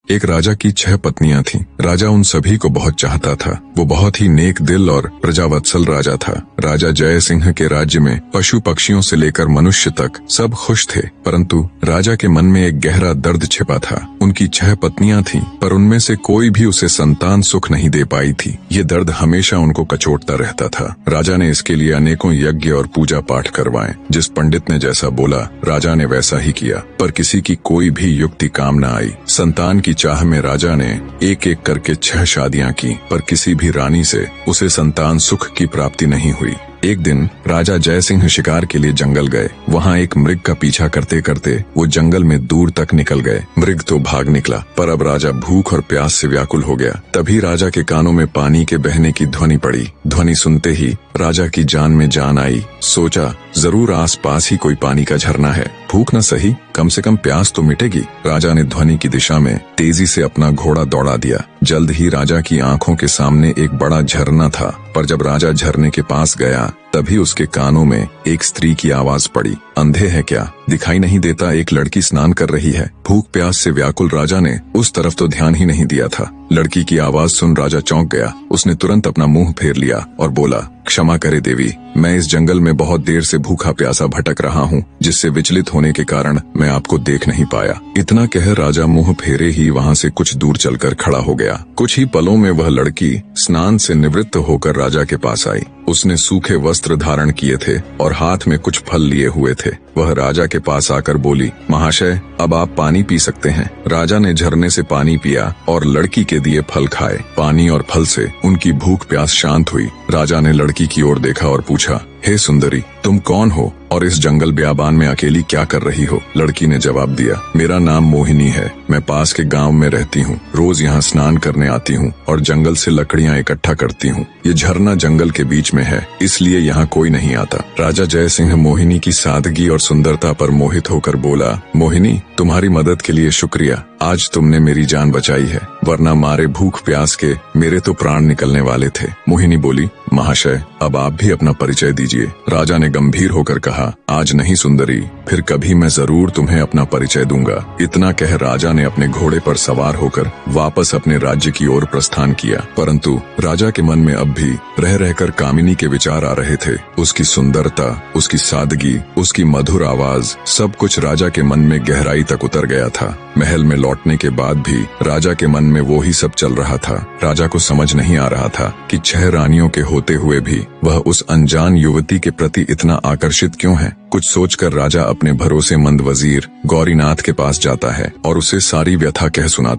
एक राजा की 6 पत्नियां थीं। राजा उन सभी को बहुत चाहता था। वो बहुत ही नेक दिल और प्रजावत्सल राजा था। राजा जय सिंह के राज्य में पशु पक्षियों से लेकर मनुष्य तक सब खुश थे, परंतु राजा के मन में एक गहरा दर्द छिपा था। उनकी 6 पत्नियां थीं, पर उनमें से कोई भी उसे संतान सुख नहीं दे पाई थी। ये दर्द हमेशा उनको कचोटता रहता था। राजा ने इसके लिए अनेकों यज्ञ और पूजा पाठ करवाए। जिस पंडित ने जैसा बोला, राजा ने वैसा ही किया, पर किसी की कोई भी युक्ति काम न आई। संतान की चाह में राजा ने एक एक करके 6 शादियां की, पर किसी भी रानी से उसे संतान सुख की प्राप्ति नहीं हुई। एक दिन राजा जय सिंह शिकार के लिए जंगल गए। वहाँ एक मृग का पीछा करते करते वो जंगल में दूर तक निकल गए। मृग तो भाग निकला, पर अब राजा भूख और प्यास से व्याकुल हो गया। तभी राजा के कानों में पानी के बहने की ध्वनि पड़ी। ध्वनि सुनते ही राजा की जान में जान आई। सोचा, जरूर आसपास ही कोई पानी का झरना है। भूख न सही, कम से कम प्यास तो मिटेगी। राजा ने ध्वनि की दिशा में तेजी से अपना घोड़ा दौड़ा दिया। जल्द ही राजा की आंखों के सामने एक बड़ा झरना था, पर जब राजा झरने के पास गया, तभी उसके कानों में एक स्त्री की आवाज पड़ी। अंधे हैं क्या? दिखाई नहीं देता एक लड़की स्नान कर रही है। भूख प्यास से व्याकुल राजा ने उस तरफ तो ध्यान ही नहीं दिया था। लड़की की आवाज सुन राजा चौंक गया। उसने तुरंत अपना मुंह फेर लिया और बोला, क्षमा करे देवी, मैं इस जंगल में बहुत देर से भूखा प्यासा भटक रहा हूँ, जिससे विचलित होने के कारण मैं आपको देख नहीं पाया। इतना कह राजा मुंह फेरे ही वहाँ से कुछ दूर चलकर खड़ा हो गया। कुछ ही पलों में वह लड़की स्नान से निवृत्त होकर राजा के पास आई। उसने सूखे वस्त्र धारण किए थे और हाथ में कुछ फल लिए हुए थे। वह राजा के पास आकर बोली, महाशय, अब आप पानी पी सकते हैं। राजा ने झरने से पानी पिया और लड़की के दिए फल खाए। पानी और फल से उनकी भूख प्यास शांत हुई। राजा ने लड़की की ओर देखा और पूछा, हे सुंदरी, तुम कौन हो और इस जंगल बियाबान में अकेली क्या कर रही हो? लड़की ने जवाब दिया, मेरा नाम मोहिनी है। मैं पास के गांव में रहती हूँ। रोज यहाँ स्नान करने आती हूँ और जंगल से लकड़ियाँ इकट्ठा करती हूँ। ये झरना जंगल के बीच में है, इसलिए यहाँ कोई नहीं आता। राजा जय सिंह मोहिनी की सादगी और सुंदरता पर मोहित होकर बोला, मोहिनी, तुम्हारी मदद के लिए शुक्रिया। आज तुमने मेरी जान बचाई है, वरना मारे भूख प्यास के मेरे तो प्राण निकलने वाले थे। मोहिनी बोली, महाशय, अब आप भी अपना परिचय दीजिए। राजा ने गंभीर होकर कहा, आज नहीं सुंदरी, फिर कभी मैं जरूर तुम्हें अपना परिचय दूंगा। इतना कह राजा ने अपने घोड़े पर सवार होकर वापस अपने राज्य की ओर प्रस्थान किया। परंतु राजा के मन में अब भी रह रहकर कामिनी के विचार आ रहे थे। उसकी सुंदरता, उसकी सादगी, उसकी मधुर आवाज, सब कुछ राजा के मन में गहराई तक उतर गया था। महल में लौटने के बाद भी राजा के मन में वो ही सब चल रहा था। राजा को समझ नहीं आ रहा था कि 6 रानियों के होते हुए भी वह उस अनजान युवती के प्रति इतना आकर्षित क्यों है। कुछ सोचकर राजा अपने भरोसेमंद वजीर गौरीनाथ के पास जाता है और उसे सारी व्यथा कह सुनाता